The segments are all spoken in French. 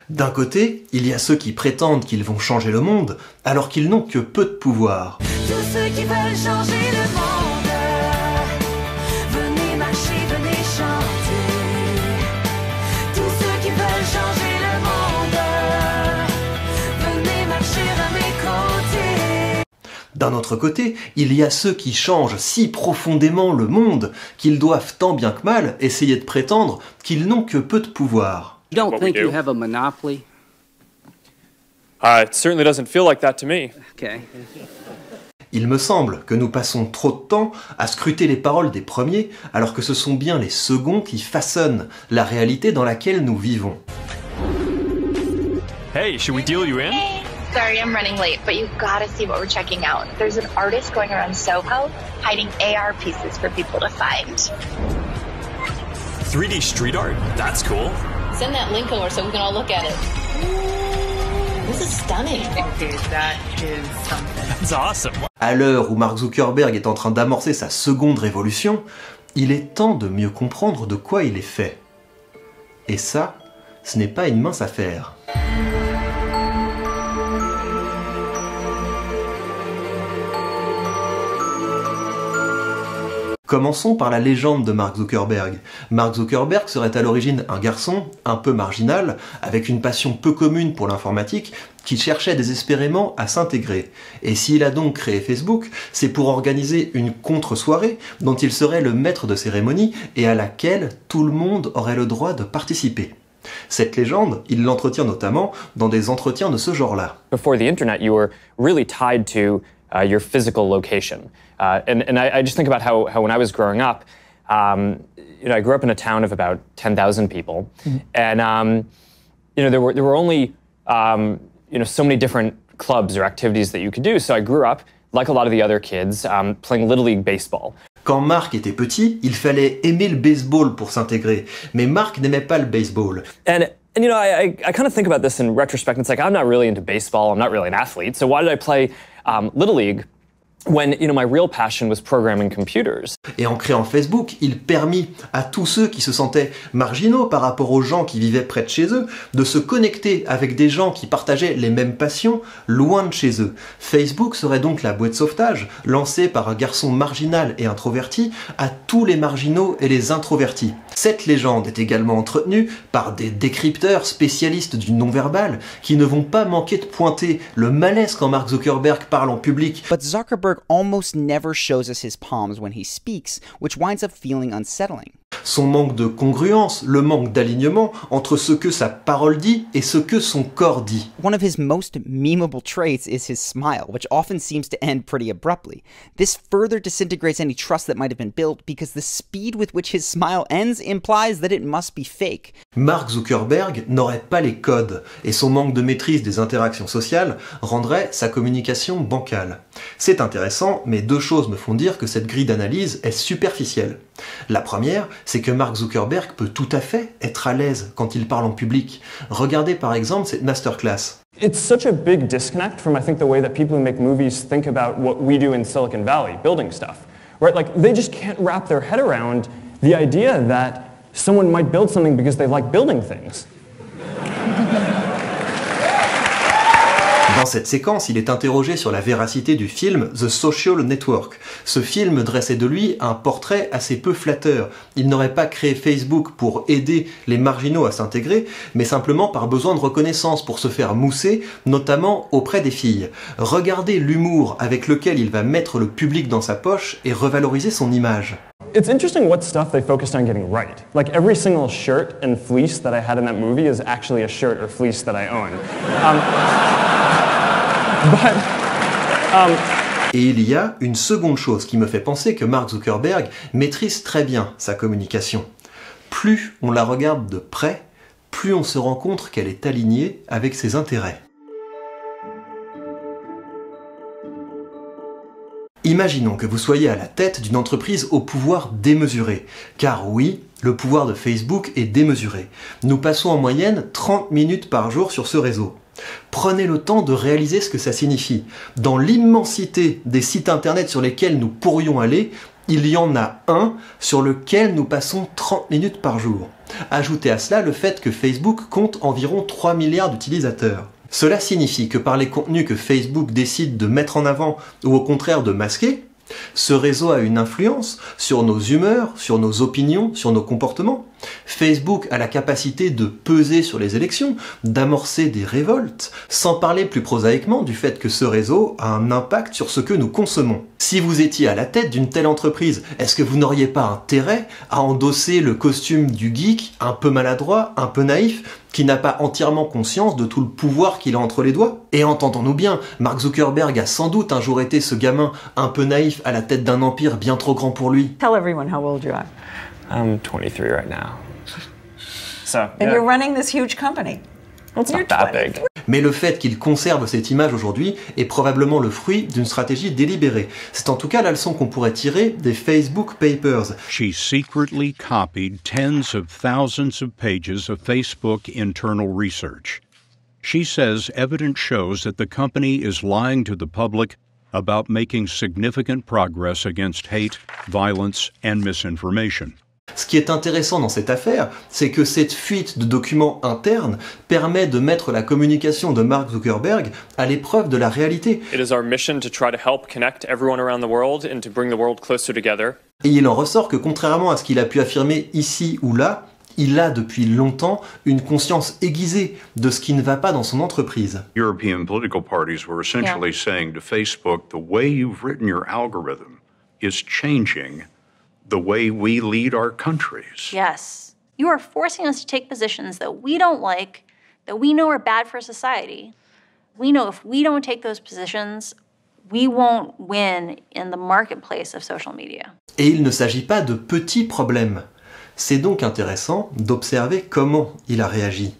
D'un côté, il y a ceux qui prétendent qu'ils vont changer le monde, alors qu'ils n'ont que peu de pouvoir. Tous ceux qui veulent changer le monde, venez marcher, venez chanter. Tous ceux qui veulent changer le monde, venez marcher à mes côtés. D'un autre côté, il y a ceux qui changent si profondément le monde qu'ils doivent tant bien que mal essayer de prétendre qu'ils n'ont que peu de pouvoir. You don't think you have a monopoly? It certainly doesn't feel like that to me. Okay. Il me semble que nous passons trop de temps à scruter les paroles des premiers, alors que ce sont bien les seconds qui façonnent la réalité dans laquelle nous vivons. Hey, should we deal you in? Sorry, I'm running late, but you've got to see what we're checking out. There's an artist going around Soho hiding AR pieces for people to find. 3D street art? That's cool. Send that link over so we can all look at it. This is stunning. Okay, that is something. That's awesome. À l'heure où Mark Zuckerberg est en train d'amorcer sa seconde révolution, il est temps de mieux comprendre de quoi il est fait. Et ça, ce n'est pas une mince affaire. Commençons par la légende de Mark Zuckerberg. Mark Zuckerberg serait à l'origine un garçon un peu marginal, avec une passion peu commune pour l'informatique, qui cherchait désespérément à s'intégrer. Et s'il a donc créé Facebook, c'est pour organiser une contre-soirée dont il serait le maître de cérémonie et à laquelle tout le monde aurait le droit de participer. Cette légende, il l'entretient notamment dans des entretiens de ce genre-là. Before the internet, you were really tied to your physical location. And I just think about how when I was growing up, I grew up in a town of about 10,000 people, and there were only so many different clubs or activities that you could do. So I grew up, like a lot of the other kids, playing Little League baseball. Quand Mark était petit, il fallait aimer le baseball pour s'intégrer, mais Mark n'aimait pas le baseball. And I kind of think about this in retrospect. It's like I'm not really into baseball. I'm not really an athlete. So why did I play Little League when my real passion was programming computers? Et en créant Facebook, il permit à tous ceux qui se sentaient marginaux par rapport aux gens qui vivaient près de chez eux de se connecter avec des gens qui partageaient les mêmes passions loin de chez eux. Facebook serait donc la bouée de sauvetage lancée par un garçon marginal et introverti à tous les marginaux et les introvertis. Cette légende est également entretenue par des décrypteurs spécialistes du non-verbal qui ne vont pas manquer de pointer le malaise quand Mark Zuckerberg parle en public. But Zuckerberg almost never shows us his palms when he speaks, which winds up feeling unsettling. Son manque de congruence, le manque d'alignement entre ce que sa parole dit et ce que son corps dit. One of his most memeable traits is his smile, which often seems to end pretty abruptly. This further disintegrates any trust that might have been built because the speed with which his smile ends implies that it must be fake. Mark Zuckerberg n'aurait pas les codes et son manque de maîtrise des interactions sociales rendrait sa communication bancale. C'est intéressant, mais deux choses me font dire que cette grille d'analyse est superficielle. La première, c'est que Mark Zuckerberg peut tout à fait être à l'aise quand il parle en public. Regardez par exemple cette masterclass. It's such a big disconnect from, I think, the way that people who make movies think about what we do in Silicon Valley, building stuff. Right? Like, they just can't wrap their head around the idea that someone might build something because they like building things. Dans cette séquence, il est interrogé sur la véracité du film The Social Network. Ce film dressait de lui un portrait assez peu flatteur. Il n'aurait pas créé Facebook pour aider les marginaux à s'intégrer, mais simplement par besoin de reconnaissance pour se faire mousser, notamment auprès des filles. Regardez l'humour avec lequel il va mettre le public dans sa poche et revaloriser son image. It's interesting what stuff they focused on getting right. Like, every single shirt and fleece that I had in that movie is actually a shirt or fleece that I own. Et il y a une seconde chose qui me fait penser que Mark Zuckerberg maîtrise très bien sa communication. Plus on la regarde de près, plus on se rend compte qu'elle est alignée avec ses intérêts. Imaginons que vous soyez à la tête d'une entreprise au pouvoir démesuré. Car oui, le pouvoir de Facebook est démesuré. Nous passons en moyenne 30 minutes par jour sur ce réseau. Prenez le temps de réaliser ce que ça signifie. Dans l'immensité des sites internet sur lesquels nous pourrions aller, Il y en a un sur lequel nous passons 30 minutes par jour. Ajoutez à cela le fait que Facebook compte environ 3 milliards d'utilisateurs. Cela signifie que par les contenus que Facebook décide de mettre en avant ou au contraire de masquer, ce réseau a une influence sur nos humeurs, sur nos opinions, sur nos comportements. Facebook a la capacité de peser sur les élections, d'amorcer des révoltes, sans parler plus prosaïquement du fait que ce réseau a un impact sur ce que nous consommons. Si vous étiez à la tête d'une telle entreprise, est-ce que vous n'auriez pas intérêt à endosser le costume du geek, un peu maladroit, un peu naïf, qui n'a pas entièrement conscience de tout le pouvoir qu'il a entre les doigts? Et entendons-nous bien, Mark Zuckerberg a sans doute un jour été ce gamin un peu naïf à la tête d'un empire bien trop grand pour lui. Tell everyone how old you are. I'm 23 right now. So, And you're running this huge company. It's not that big. Mais le fait qu'il conserve cette image aujourd'hui est probablement le fruit d'une stratégie délibérée. C'est en tout cas la leçon qu'on pourrait tirer des Facebook Papers. She secretly copied tens of thousands of pages of Facebook internal research. She says evidence shows that the company is lying to the public about making significant progress against hate, violence, and misinformation. Ce qui est intéressant dans cette affaire, c'est que cette fuite de documents internes permet de mettre la communication de Mark Zuckerberg à l'épreuve de la réalité. It is our mission to try to help connect everyone around the world and to bring the world closer together. Et il en ressort que contrairement à ce qu'il a pu affirmer ici ou là, il a depuis longtemps une conscience aiguisée de ce qui ne va pas dans son entreprise. European political parties were essentially saying to Facebook, the way you've written your algorithm is changing the way we lead our countries. Yes. You are forcing us to take positions that we don't like, that we know are bad for society. We know if we don't take those positions, we won't win in the marketplace of social media. Et il ne s'agit pas de petits problèmes. C'est donc intéressant d'observer comment il a réagi.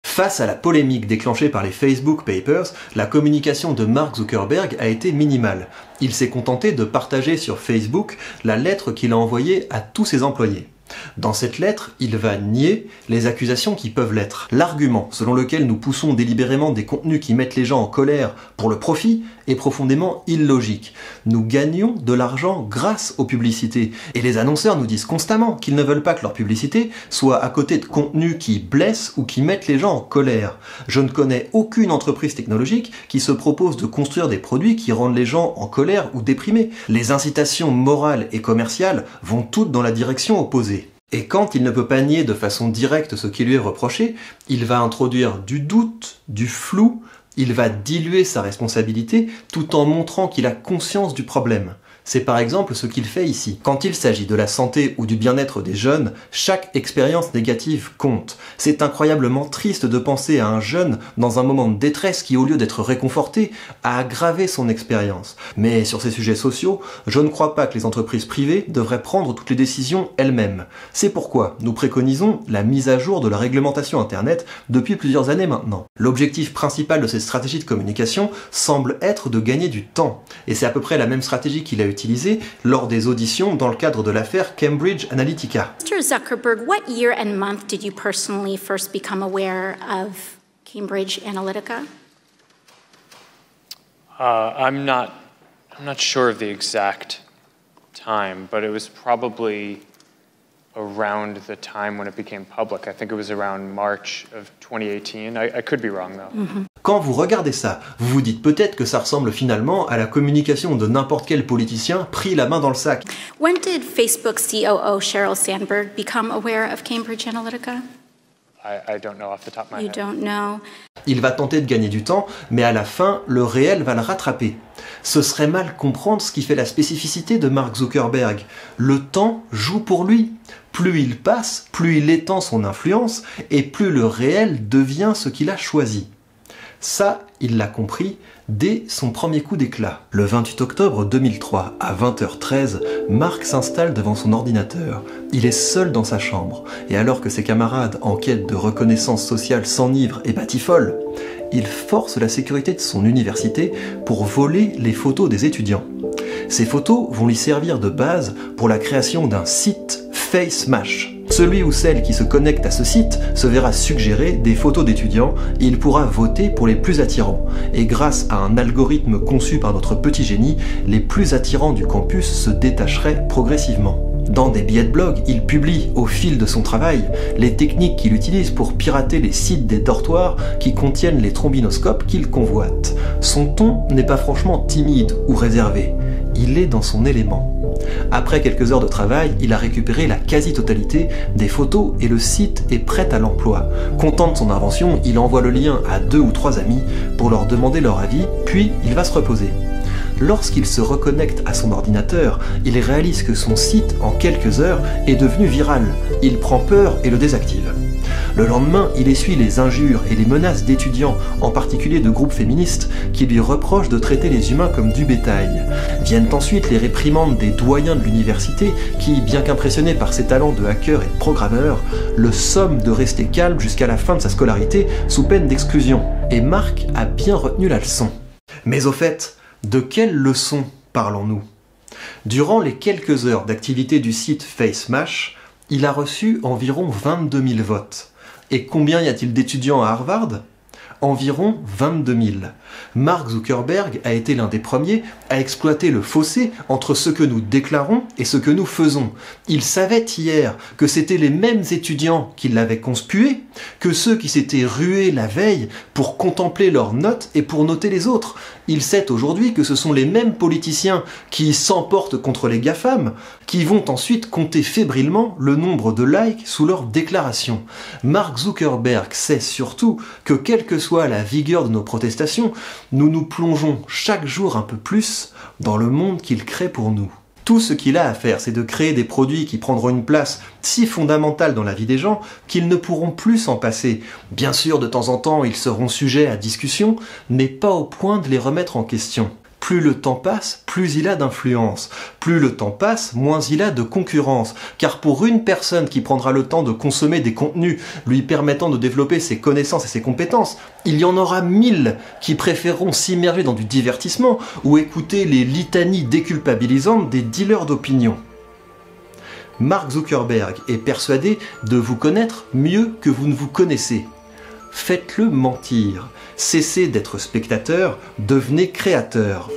Face à la polémique déclenchée par les Facebook Papers, la communication de Mark Zuckerberg a été minimale. Il s'est contenté de partager sur Facebook la lettre qu'il a envoyée à tous ses employés. Dans cette lettre, il va nier les accusations qui peuvent l'être. L'argument selon lequel nous poussons délibérément des contenus qui mettent les gens en colère pour le profit est profondément illogique. Nous gagnons de l'argent grâce aux publicités. Et les annonceurs nous disent constamment qu'ils ne veulent pas que leur publicité soit à côté de contenus qui blessent ou qui mettent les gens en colère. Je ne connais aucune entreprise technologique qui se propose de construire des produits qui rendent les gens en colère ou déprimés. Les incitations morales et commerciales vont toutes dans la direction opposée. Et quand il ne peut pas nier de façon directe ce qui lui est reproché, il va introduire du doute, du flou, il va diluer sa responsabilité tout en montrant qu'il a conscience du problème. C'est par exemple ce qu'il fait ici. Quand il s'agit de la santé ou du bien-être des jeunes, chaque expérience négative compte. C'est incroyablement triste de penser à un jeune dans un moment de détresse qui, au lieu d'être réconforté, a aggravé son expérience. Mais sur ces sujets sociaux, je ne crois pas que les entreprises privées devraient prendre toutes les décisions elles-mêmes. C'est pourquoi nous préconisons la mise à jour de la réglementation Internet depuis plusieurs années maintenant. L'objectif principal de cette stratégie de communication semble être de gagner du temps. Et c'est à peu près la même stratégie qu'il a utilisée lors des auditions dans le cadre de l'affaire Cambridge Analytica. Mr. Zuckerberg, what year and month did you personally first become aware of Cambridge Analytica? I'm not sure of the exact time, but it was probably around the time when it became public. I think it was around March of 2018. I could be wrong though. Quand vous regardez ça, vous vous dites peut-être que ça ressemble finalement à la communication de n'importe quel politicien pris la main dans le sac. When did Facebook COO Sheryl Sandberg become aware of Cambridge Analytica? I don't know off the top of my head. You don't know. Il va tenter de gagner du temps, mais à la fin, le réel va le rattraper. Ce serait mal comprendre ce qui fait la spécificité de Mark Zuckerberg. Le temps joue pour lui. Plus il passe, plus il étend son influence, et plus le réel devient ce qu'il a choisi. Ça, il l'a compris dès son premier coup d'éclat. Le 28 octobre 2003, à 20h13, Mark s'installe devant son ordinateur. Il est seul dans sa chambre, et alors que ses camarades en quête de reconnaissance sociale s'enivrent et batifolent, il force la sécurité de son université pour voler les photos des étudiants. Ces photos vont lui servir de base pour la création d'un site FaceMash. Celui ou celle qui se connecte à ce site se verra suggérer des photos d'étudiants et il pourra voter pour les plus attirants. Et grâce à un algorithme conçu par notre petit génie, les plus attirants du campus se détacheraient progressivement. Dans des billets de blog, il publie, au fil de son travail, les techniques qu'il utilise pour pirater les sites des dortoirs qui contiennent les trombinoscopes qu'il convoite. Son ton n'est pas franchement timide ou réservé, il est dans son élément. Après quelques heures de travail, il a récupéré la quasi-totalité des photos et le site est prêt à l'emploi. Content de son invention, il envoie le lien à 2 ou 3 amis pour leur demander leur avis, puis il va se reposer. Lorsqu'il se reconnecte à son ordinateur, il réalise que son site, en quelques heures, est devenu viral. Il prend peur et le désactive. Le lendemain, il essuie les injures et les menaces d'étudiants, en particulier de groupes féministes, qui lui reprochent de traiter les humains comme du bétail. Viennent ensuite les réprimandes des doyens de l'université qui, bien qu'impressionnés par ses talents de hacker et de programmeur, le somment de rester calme jusqu'à la fin de sa scolarité sous peine d'exclusion. Et Mark a bien retenu la leçon. Mais au fait, de quelle leçon parlons-nous? Durant les quelques heures d'activité du site FaceMash, il a reçu environ 22 000 votes. Et combien y a-t-il d'étudiants à Harvard? Environ 22 000. Mark Zuckerberg a été l'un des premiers à exploiter le fossé entre ce que nous déclarons et ce que nous faisons. Il savait hier que c'étaient les mêmes étudiants qui l'avaient conspué, que ceux qui s'étaient rués la veille pour contempler leurs notes et pour noter les autres. Il sait aujourd'hui que ce sont les mêmes politiciens qui s'emportent contre les GAFAM, qui vont ensuite compter fébrilement le nombre de likes sous leurs déclarations. Mark Zuckerberg sait surtout que quelle que soit la vigueur de nos protestations, nous nous plongeons chaque jour un peu plus dans le monde qu'il crée pour nous. Tout ce qu'il a à faire, c'est de créer des produits qui prendront une place si fondamentale dans la vie des gens qu'ils ne pourront plus s'en passer. Bien sûr, de temps en temps, ils seront sujets à discussion, mais pas au point de les remettre en question. Plus le temps passe, plus il a d'influence. Plus le temps passe, moins il a de concurrence. Car pour une personne qui prendra le temps de consommer des contenus lui permettant de développer ses connaissances et ses compétences, il y en aura 1000 qui préféreront s'immerger dans du divertissement ou écouter les litanies déculpabilisantes des dealers d'opinion. Mark Zuckerberg est persuadé de vous connaître mieux que vous ne vous connaissez. Faites-le mentir. Cessez d'être spectateur, devenez créateur.